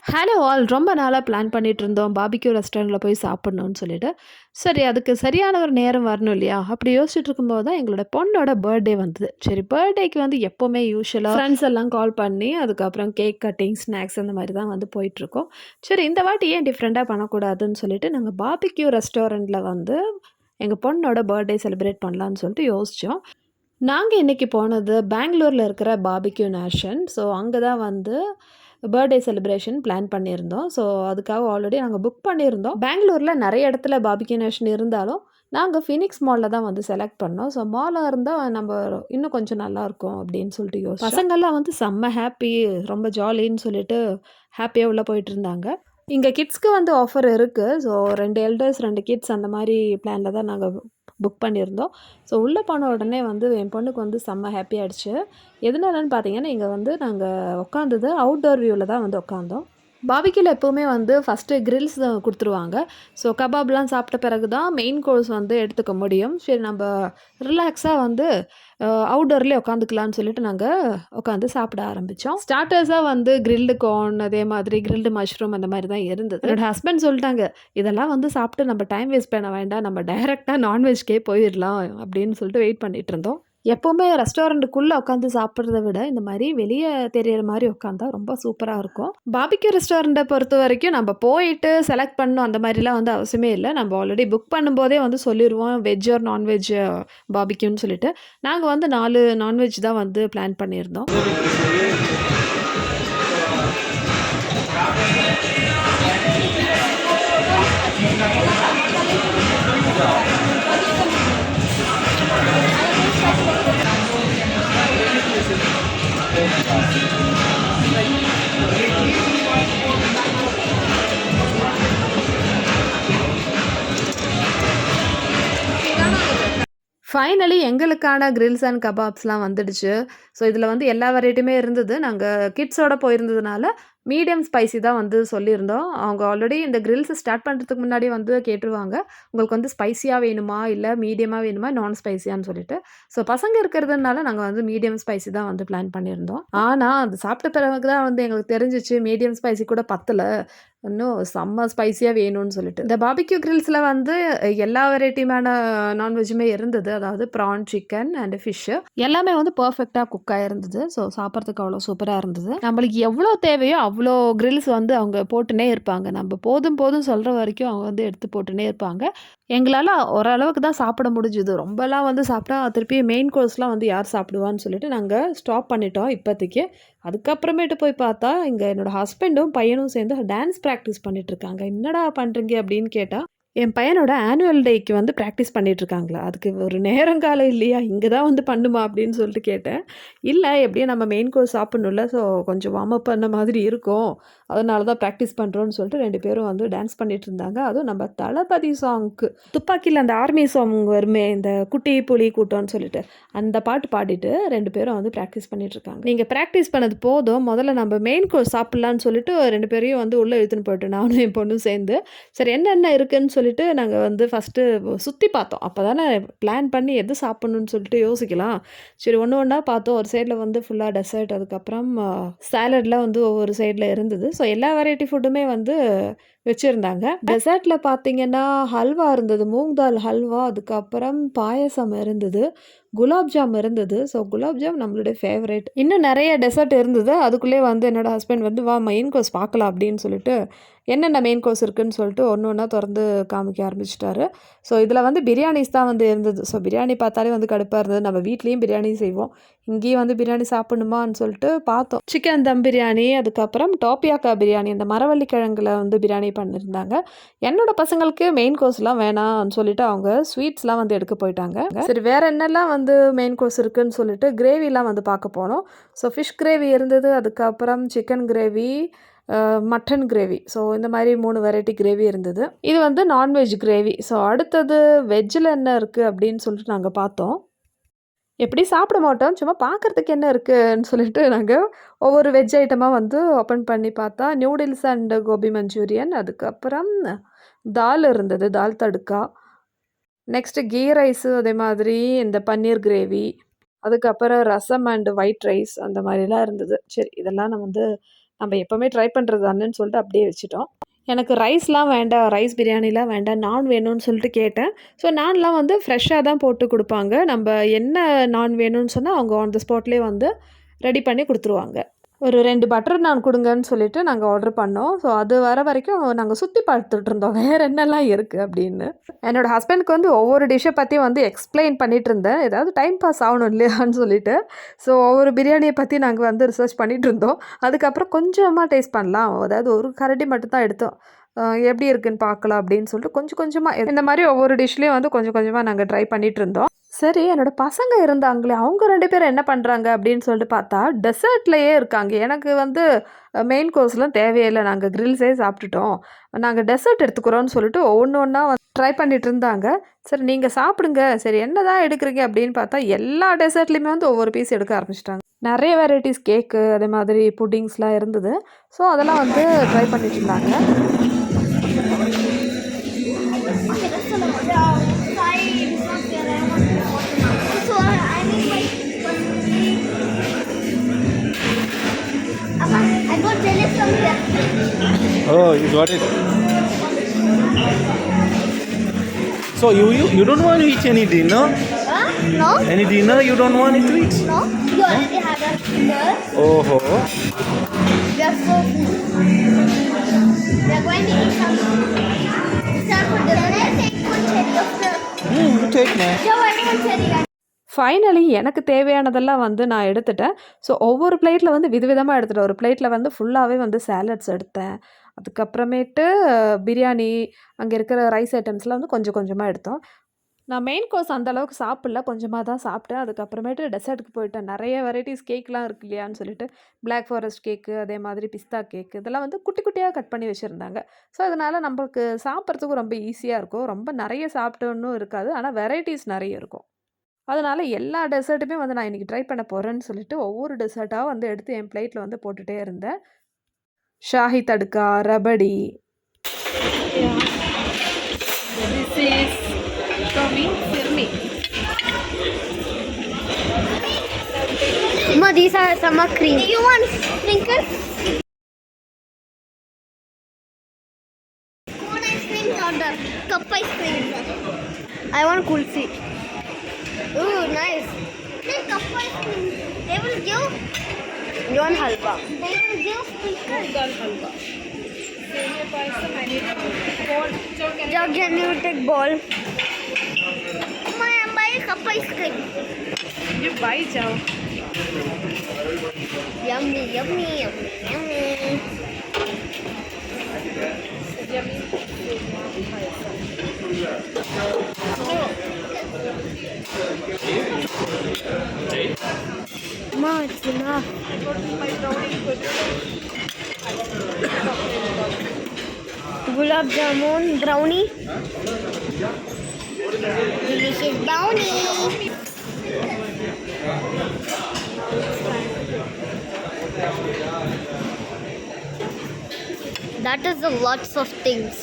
Hello all. ரொம்ப நாளா plan பண்ணிட்டுருந்தோம். Barbecue ரெஸ்டாரண்ட்ல போய் சாப்பிடணும்னு சொல்லிட்டு. சரி அதுக்கு சரியான ஒரு நேரம் வரணும் இல்லையா? அப்படி யோசிச்சுட்டு இருக்கும்போது தான் எங்களோட பொண்ணோட பர்த்டே வந்தது. சரி பர்த்டேக்கு வந்து எப்பவுமே யூசுவலா ஃப்ரெண்ட்ஸ் எல்லாம் கால் பண்ணி, அதுக்கப்புறம் கேக் கட்டிங், ஸ்நாக்ஸ் அந்த மாரி தான் வந்து போயிட்டுருக்கோம். சரி இந்த வாட்டி ஏன் டிஃப்ரெண்ட்டா பண்ணக்கூடாதுன்னு சொல்லிட்டு, நாங்க பாபிக்யூ ரெஸ்டாரண்ட்ல வந்து எங்க பொண்ணோட பர்த்டே செலிப்ரேட் பண்ணலான்னு சொல்லிட்டு யோசிச்சோம். நாங்க இன்னைக்கு போனது பெங்களூர்ல இருக்கிற பாபிக்யூ நேஷன். ஸோ அங்க தான் வந்து பர்த்டே செலிப்ரேஷன் பிளான் பண்ணியிருந்தோம். ஸோ அதுக்காக ஆல்ரெடி நாங்க புக் பண்ணியிருந்தோம். பெங்களூர்ல நெறைய இடத்துல பாபிக்யூ நேஷன் இருந்தாலும், நாங்க ஃபினிக்ஸ் மால்ல தான் வந்து செலக்ட் பண்ணோம். ஸோ மாலா இருந்தா நம்ப இன்னும் கொஞ்சம் நல்லாயிருக்கும் அப்படின்னு சொல்லிட்டு யோசிச்சோம். பசங்கள்லாம் வந்து செம்ம ஹாப்பி, ரொம்ப ஜாலின்னு சொல்லிட்டு ஹாப்பியா உள்ள போயிட்டுருந்தாங்க. இங்க கிட்ஸ்க்கு வந்து ஆஃபர் இருக்கு. ஸோ 2 எல்டர்ஸ், 2 கிட்ஸ் அந்த மாரி பிளான்ல தான் நாங்க புக் பண்ணியிருந்தோம். ஸோ உள்ள போன உடனே வந்து என் பொண்ணுக்கு வந்து செம்ம ஹாப்பி ஆயிடுச்சு. எதனாலன்னு பார்த்தீங்கன்னா, இங்க வந்து நாங்க உட்காந்தது அவுட்டோர் வியூல தான் வந்து உட்காந்தோம். பாபிக்யூல எப்பவுமே வந்து ஃபர்ஸ்ட்டு கிரில்ஸ் குடுத்துருவாங்க. ஸோ கபாப்லாம் சாப்பிட்ட பிறகு தான் மெயின் கோர்ஸ் வந்து எடுத்துக்க முடியும். சரி நம்ப ரிலாக்ஸா வந்து அவுட்டோர்லயே உட்காந்துக்கலான்னு சொல்லிட்டு நாங்க உட்காந்து சாப்பிட ஆரம்பிச்சோம். ஸ்டார்ட்டர்ஸா வந்து கிரில்டு கார்ன், அதே மாதிரி கிரில்டு மஷ்ரூம் அந்த மாரி தான் இருந்தது. என்னோட ஹஸ்பண்ட் சொல்ட்டாங்க, "இதெல்லாம் வந்து சாப்பிட்டு நம்ம டைம் வேஸ்ட் பண்ண வேண்டாம். நம்ம டைரக்ட்டா நான்வெஜ்க்கே போயிரலாம்." அப்படின்னு சொல்லிட்டு வெயிட் பண்ணிட்டு இருந்தோம். எப்பவுமே ரெஸ்டாரண்ட்டுக்குள்ள உட்காந்து சாப்பிடுறத விட, இந்த மாரி வெளிய தெரியற மாரி உட்காந்தா ரொம்ப சூப்பரா இருக்கும். பாபிக்யூ ரெஸ்டாரண்ட்ட பொறுத்தவரைக்கும் நம்ப போயிட்டு செலக்ட் பண்ணணும் அந்த மாரிலாம் வந்து அவசியமே இல்ல. நம்ப ஆல்ரெடி புக் பண்ணும்போதே வந்து சொல்லிருவோம். வெஜ் ஆர் நான்வெஜ் பாபிக்யூன்னு சொல்லிட்டு. நாங்க வந்து 4 நான்வெஜ் தான் வந்து பிளான் பண்ணியிருந்தோம். ஃபைனலி எங்களுக்கான கிரில்ஸ் அண்ட் கபாப்ஸ்லாம் வந்துடுச்சு. ஸோ இதில வந்து எல்லா வெரைட்டியுமே இருந்தது. நாங்க கிட்ஸோட போயிருந்ததுனால, மீடியம் ஸ்பைசி தான் வந்து சொல்லியிருந்தோம். அவங்க ஆல்ரெடி இந்த கிரில்ஸ் ஸ்டார்ட் பண்றதுக்கு முன்னாடி வந்து கேட்டுருவாங்க. உங்களுக்கு வந்து ஸ்பைசியா வேணுமா? இல்ல மீடியமா வேணுமா? நான் ஸ்பைசியான்னு சொல்லிட்டு. ஸோ பசங்க இருக்கிறதுனால நாங்க வந்து மீடியம் ஸ்பைசி தான் வந்து பிளான் பண்ணியிருந்தோம். ஆனா, அது சாப்பிட்ட பிறகு தான் வந்து எங்களுக்கு தெரிஞ்சுச்சு, மீடியம் ஸ்பைசி கூட பத்தல. இன்னும் செம்ம ஸ்பைசியா வேணும்னு சொல்லிட்டு. இந்த பாபிக்யூ கிரில்ஸ்ல வந்து எல்லா வெரைட்டியுமான நான்வெஜ்ஜுமே இருந்தது. அதாவது ப்ரான், சிக்கன் அண்ட் ஃபிஷ்ஷு. எல்லாமே வந்து பெர்ஃபெக்ட்டா குக் ஆயிருந்தது. ஸோ சாப்பிடறதுக்கு அவ்வளோ சூப்பரா இருந்தது. நம்மளுக்கு எவ்வளோ தேவையோ அவ்வளோ கிரில்ஸ் வந்து அவங்க போட்டுன்னே இருப்பாங்க. நம்ம போதும் போதும் சொல்ற வரைக்கும் அவங்க வந்து எடுத்து போட்டுன்னே இருப்பாங்க. எங்களால ஓரளவுக்கு தான் சாப்பிட முடிஞ்சுது. ரொம்பலாம் வந்து சாப்பிட்டா திருப்பி மெயின் கோர்ஸ்லாம் வந்து யார் சாப்பிடுவான்னு சொல்லிட்டு நாங்க ஸ்டாப் பண்ணிட்டோம் இப்போதைக்கு. அதுக்கப்புறமேட்டு போய் பார்த்தா, இங்க என்னோட ஹஸ்பண்டும், பையனும் சேர்ந்து டான்ஸ் பிராக்டிஸ் பண்ணிட்டுருக்காங்க. "என்னடா பண்றீங்க?" அப்படின்னு கேட்டா, என் பையனோட ஆனுவல் டேக்கு வந்து பிராக்டிஸ் பண்ணிட்டுருக்காங்களா. "அதுக்கு ஒரு நேரங்காலம் இல்லையா? இங்க தான் வந்து பண்ணுமா?" அப்படின்னு சொல்லிட்டு கேட்டேன். "இல்ல எப்படியும் நம்ம மெயின் கோர்ஸ் சாப்பிடணும்ல. ஸோ கொஞ்சம் வார்ம் அப் பண்ண மாதிரி இருக்கும். அதனால தான் பிராக்டிஸ் பண்றோம்ன்னு" சொல்லிட்டு 2 பேரும் வந்து டான்ஸ் பண்ணிட்டுருந்தாங்க. அதுவும் நம்ம தளபதி சாங்க்கு துப்பாக்கில அந்த ஆர்மி சாங் வருமே, இந்த குட்டி புலி கூட்டம்னு சொல்லிட்டு, அந்த பாட்டு பாடிட்டு 2 பேரும் வந்து பிராக்டிஸ் பண்ணிட்டுருக்காங்க. "நீங்க பிராக்டிஸ் பண்ணது போதும். முதல்ல நம்ம மெயின் கோர்ஸ் சாப்பிடலான்னு" சொல்லிட்டு 2 பேரையும் வந்து உள்ள இழுத்துன்னு போயிட்டோம். நானும் என் பொண்ணும் சேர்ந்து. சரி என்னென்ன இருக்குன்னு சொல்லிட்டு நாங்க வந்து ஃபர்ஸ்ட்டு சுத்தி பார்த்தோம். அப்பதானே பிளான் பண்ணி எது சாப்பிடணும்னு சொல்லிட்டு யோசிக்கலாம். சரி ஒண்ணு ஒண்ணா பார்த்தோம். ஒரு சைட்ல வந்து ஃபுல்லா டெசர்ட், அதுக்கப்புறம் சாலட்லாம் வந்து ஒவ்வொரு சைட்ல இருந்தது. ஸோ எல்லா வெரைட்டி ஃபுட்டுமே வந்து வச்சிருந்தாங்க. டெசர்ட்ல பார்த்தீங்கன்னா, ஹல்வா இருந்தது. மூங் தால் ஹல்வா, அதுக்கப்புறம் பாயாசம் இருந்தது. குலாப் ஜாம் இருந்தது. ஸோ குலாப் ஜாம் நம்மளுடைய ஃபேவரைட். இன்னும் நெறைய டெசர்ட் இருந்தது. அதுக்குள்ளயே வந்து என்னோட ஹஸ்பண்ட் வந்து, "வா மெயின் கோர்ஸ் பார்க்கலாம்" அப்படின்னு சொல்லிட்டு, என்னென்ன மெயின் கோர்ஸ் இருக்குன்னு சொல்லிட்டு ஒண்ணு ஒண்ணா தொறந்து காமிக்க ஆரம்பிச்சுட்டாரு. ஸோ இதில வந்து பிரியாணிஸ் தான் வந்து இருந்தது. ஸோ பிரியாணி பார்த்தாலே வந்து கடுப்பா இருந்தது. நம்ம வீட்லயும் பிரியாணி செய்வோம். இங்கேயும் வந்து பிரியாணி சாப்பிடணுமான்னு சொல்லிட்டு பார்த்தோம். சிக்கன் தம் பிரியாணி, அதுக்கப்புறம் டோப்பியாக்கா பிரியாணி, இந்த மரவள்ளி கிழங்குல வந்து பிரியாணி பண்ணியிருந்தாங்க. என்னோட பசங்களுக்கு மெயின் கோர்ஸ்லாம் வேணாம்னு சொல்லிட்டு அவங்க ஸ்வீட்ஸ்லாம் வந்து எடுக்க போயிட்டாங்க. சரி வேற என்னலாம் வந்து மெயின் கோர்ஸ் இருக்குன்னு சொல்லிட்டு கிரேவிலாம் வந்து பார்க்க போனோம். ஸோ ஃபிஷ் கிரேவி இருந்தது. அதுக்கப்புறம் chicken gravy, mutton gravy. So இந்த மாரி 3 வெரைட்டி கிரேவி இருந்தது. இது வந்து நான்வெஜ் கிரேவி. ஸோ அடுத்தது வெஜ்ஜில என்ன இருக்கு அப்படின்னு சொல்லிட்டு நாங்க பார்த்தோம். எப்படி சாப்பிட மாட்டோம். சும்மா பார்க்கறதுக்கு என்ன இருக்குன்னு சொல்லிட்டு நாங்க ஒவ்வொரு வெஜ் ஐட்டமா வந்து ஓப்பன் பண்ணி பார்த்தா, நியூடில்ஸ் அண்ட் கோபி மஞ்சூரியன், அதுக்கப்புறம் தால் இருந்தது. தால் தடுக்கா. நெக்ஸ்ட்டு கீ ரைஸு, அதே மாதிரி இந்த பன்னீர் கிரேவி, அதுக்கப்புறம் ரசம் அண்ட் ஒயிட் ரைஸ் அந்த மாரிலாம் இருந்தது. சரி இதெல்லாம் நான் வந்து நம்ம எப்போவுமே ட்ரை பண்ணுறது தானேன்னு சொல்லிட்டு அப்படியே வச்சுட்டோம். எனக்கு ரைஸ்லாம் வேண்டாம், ரைஸ் பிரியாணிலாம் வேண்டாம், நான் வேணும்னு சொல்லிட்டு கேட்டேன். ஸோ நான்லாம் வந்து ஃப்ரெஷ்ஷாக தான் போட்டு குடுப்பாங்க. நம்ப என்ன நான் வேணும்னு சொன்னா, அவங்க ஆன் த ஸ்பாட்லேயே வந்து ரெடி பண்ணி குடுத்துருவாங்க. ஒரு 2 பட்டர் நான் குடுங்கன்னு சொல்லிட்டு நாங்க ஆர்டர் பண்ணோம். ஸோ அது வர வரைக்கும் நாங்க சுத்தி பார்த்துட்டு இருந்தோம். வேற என்னலாம் இருக்கு அப்படின்னு. என்னோட ஹஸ்பண்டுக்கு வந்து ஒவ்வொரு டிஷ்ஷ பத்தியும் வந்து எக்ஸ்ப்ளைன் பண்ணிட்டு இருந்தேன். ஏதாவது டைம் பாஸ் ஆகணும் இல்லையான்னு சொல்லிட்டு. ஸோ ஒவ்வொரு பிரியாணிய பத்தி நாங்க வந்து ரிசர்ச் பண்ணிட்டு இருந்தோம். அதுக்கப்புறம் கொஞ்சமா டேஸ்ட் பண்ணலாம். அதாவது ஒரு கரண்டி மட்டும் தான் எடுத்தோம். எப்படி இருக்குன்னு பார்க்கலாம் அப்படின்னு சொல்லிட்டு கொஞ்சம் கொஞ்சமா இந்த மாரி ஒவ்வொரு டிஷ்லயும் வந்து கொஞ்சம் கொஞ்சமா நாங்க ட்ரை பண்ணிட்டு இருந்தோம். சரி, என்னோட பசங்க இருந்தாங்களே, அவங்க 2 பேரும் என்ன பண்றாங்க அப்படின்னு சொல்லிட்டு பார்த்தா, டெசர்ட்லயே இருக்காங்க. எனக்கு வந்து மெயின் கோர்ஸ்லாம் தேவையே இல்ல. நாங்க கிரில்ஸே சாப்பிட்டுட்டோம். நாங்க டெசர்ட் எடுத்துக்கிறோம்னு சொல்லிட்டு ஒண்ணு ஒண்ணா ட்ரை பண்ணிட்டு இருந்தாங்க. சரி நீங்க சாப்பிடுங்க. சரி என்னதான் எடுக்குறீங்க அப்படின்னு பார்த்தா, எல்லா டெசர்ட்லயுமே வந்து ஒவ்வொரு பீஸ் எடுக்க ஆரம்பிச்சுட்டாங்க. நெறைய வெரைட்டிஸ் கேக்கு, அதே மாதிரி புட்டிங்ஸ்லாம் இருந்தது. ஸோ அதெல்லாம் வந்து ட்ரை பண்ணிட்டு இருந்தாங்க. Okay, that's a lot. The side is not there. I want to water now. So I need my Appa, I got jealous from here. Oh, you got it. So you don't want to eat any dinner? No? Any dinner you don't want to eat? No? You already had a dinner. Oh. We are so full. We are going to eat some. Start for dinner. Can I take one cherry after? You take me. Yeah, I want cherry. Finally எனக்கு தேவையானதெல்லாம் வந்து நான் எடுத்துட்டேன். So ஒவ்வொரு பிளேட்டில் வந்து விதவிதமா எடுத்துட்டேன். ஒரு பிளேட்டில் வந்து ஃபுல்லாவே வந்து சாலட்ஸ் எடுத்தேன். அதுக்கப்புறமேட்டு பிரியாணி, அங்கே இருக்கிற ரைஸ் ஐட்டம்ஸ்லாம் வந்து கொஞ்சம் கொஞ்சமா எடுத்தோம். நான் மெயின் கோர்ஸ் அந்த அளவுக்கு சாப்பிடல. கொஞ்சமா தான் சாப்பிட்டேன். அதுக்கப்புறமேட்டு டெசர்ட்டுக்கு போயிட்டேன். நெறைய வெரைட்டிஸ் கேக்லாம் இருக்கு இல்லையான்னு சொல்லிட்டு, பிளாக் ஃபாரஸ்ட் கேக்கு, அதே மாதிரி பிஸ்தா கேக்கு இதெல்லாம் வந்து குட்டி குட்டியா கட் பண்ணி வச்சிருந்தாங்க. ஸோ அதனால நம்மளுக்கு சாப்பிட்றதுக்கும் ரொம்ப ஈஸியா இருக்கும். ரொம்ப நெறைய சாப்பிட்டோன்னும் இருக்காது. ஆனா வெரைட்டிஸ் நெறைய இருக்கும். அதனால எல்லா டெசர்ட்டுமே வந்து நான் இன்னைக்கு ட்ரை பண்ண போறேன்னு சொல்லிட்டு, ஒவ்வொரு டெசர்ட்டா வந்து எடுத்து என் பிளேட்ல வந்து போட்டுட்டே இருந்தேன். ஷாஹி தடுக்கா, ரபடி. திஸ் இஸ் டோமி ஃபிர்மி. Ma, these are some cream. Do you want sprinkles? Cone ice cream or the cup ice cream? I want kulfi. Ooh, nice. Then cup ice cream. They will give. You want halwa? They will give sprinkles. halwa. Senior person, I need ball. Jug, can you take ball? Ma, I'm buying cup ice cream. You buy Joe. Yummy, yummy, yummy, yummy. Ma, it's enough. Gulab jamun, brownie. Delicious brownie. That is a lots of things.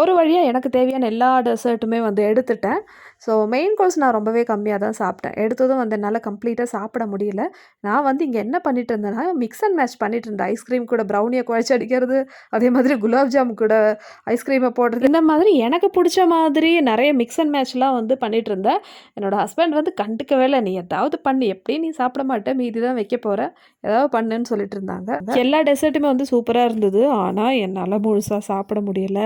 ஒரு வழியா எனக்கு தேவையான எல்லா டெசர்ட்டுமே வந்து எடுத்துட்டேன். So main course நான் ரொம்பவே கம்மியா தான் சாப்பிட்டேன். எடுத்ததும் வந்து என்னால கம்ப்ளீட்டா சாப்பிட முடியல. நான் வந்து இங்க என்ன பண்ணிட்டு இருந்தேன்னா, மிக்ஸ் அண்ட் மேட்ச் பண்ணிட்டு இருந்தேன். ஐஸ்கிரீம் கூட ப்ரௌனிய குழச்சி அடிக்கிறது, அதே மாதிரி குலாப் ஜாம் கூட ஐஸ்கிரீம போடுறது. இந்த மாதிரி எனக்கு புடிச்ச மாதிரி நெறைய மிக்ஸ் அண்ட் மேட்ச்லாம் வந்து பண்ணிட்டு இருந்தேன். என்னோட ஹஸ்பண்ட் வந்து கண்டுக்கவே இல்ல. "நீ ஏதாவது பண்ணு. எப்படியும் நீ சாப்பிட மாட்ட. மீதி தான் வைக்க போற. ஏதாவது பண்ணுன்னு" சொல்லிட்டு இருந்தாங்க. எல்லா டெசர்ட்டுமே வந்து சூப்பரா இருந்தது. ஆனா என்னால முழுசா சாப்பிட முடியல.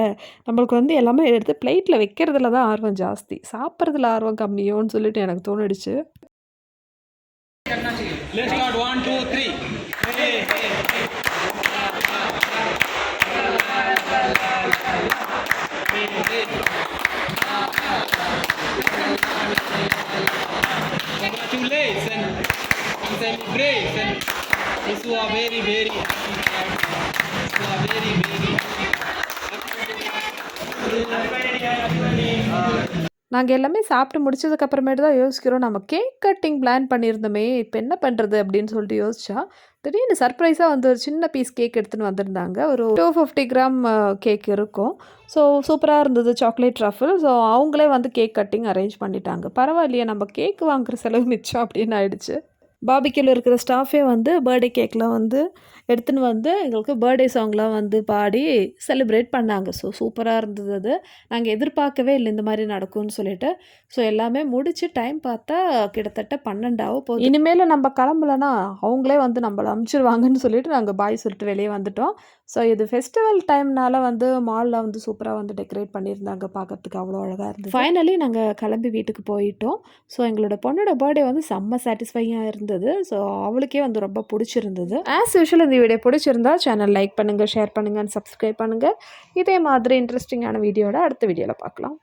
நம்மளுக்கு வந்து எல்லாமே எடுத்து பிளேட்ல வைக்கிறதுல தான் ஆர்வம் ஜாஸ்தி. சாப்பிட்றதுல ஆர்வம் கம்மியோன்னு சொல்லிட்டு எனக்கு தோணிடுச்சு. Let's start 1, 2, 3. Hey, hey, hey. Congratulations and celebrations. These who are very, very happy. These who are very, very நாங்க எல்லாமே சாப்பிட்டு முடிச்சதுக்கு அப்புறமேட்டு தான் யோசிக்கிறோம், நம்ம கேக் கட்டிங் பிளான் பண்ணியிருந்தோமே, இப்ப என்ன பண்றது அப்படின்னு சொல்லிட்டு யோசிச்சா, திடீர்னு சர்ப்ரைஸா வந்து ஒரு சின்ன பீஸ் கேக் எடுத்துன்னு வந்திருந்தாங்க. ஒரு 250 கிராம் கேக் இருக்கும். ஸோ சூப்பரா இருந்தது. Chocolate truffle. ஸோ அவங்களே வந்து கேக் கட்டிங் அரேஞ்ச் பண்ணிட்டாங்க. பரவாயில்லையே, நம்ம கேக் வாங்குற செலவு மிச்சம் அப்படின்னு ஆயிடுச்சு. பார்பிக்யூல இருக்கிற ஸ்டாஃபே வந்து பர்த்டே கேக்லாம் வந்து எடுத்துன்னு வந்து எங்களுக்கு பர்த்டே சாங்லாம் வந்து பாடி செலிப்ரேட் பண்ணாங்க. ஸோ சூப்பராக இருந்தது அது. நாங்கள் எதிர்பார்க்கவே இல்லை இந்த மாதிரி நடக்கும்னு சொல்லிட்டு. ஸோ எல்லாமே முடிச்சு டைம் பார்த்தா கிட்டத்தட்ட 12 ஆக போகுது. இனிமேல் நம்ம கிளம்பலன்னா அவங்களே வந்து நம்மளை அமுச்சிடுவாங்கன்னு சொல்லிட்டு நாங்கள் பாய் சொல்லிட்டு வெளியே வந்துட்டோம். ஸோ இது ஃபெஸ்டிவல் டைம்னால வந்து மாலில் வந்து சூப்பராக வந்து டெக்கரேட் பண்ணியிருந்தாங்க. பார்க்கறதுக்கு அவ்வளோ அழகாக இருந்தது. ஃபைனலி நாங்கள் கிளம்பி வீட்டுக்கு போயிட்டோம். ஸோ எங்களோட பொண்ணோட பர்த்டே வந்து செம்ம சாட்டிஸ்ஃபையாக இருந்தது. ஸோ அவளுக்கே வந்து ரொம்ப பிடிச்சிருந்தது. ஆஸ் யூஷுவல் இந்த வீடியோ பிடிச்சிருந்தா சேனல் லைக் பண்ணுங்கள், ஷேர் பண்ணுங்கள், சப்ஸ்கிரைப் பண்ணுங்கள். இதே மாதிரி இன்ட்ரெஸ்டிங்கான வீடியோட அடுத்த வீடியோவில் பார்க்கலாம்.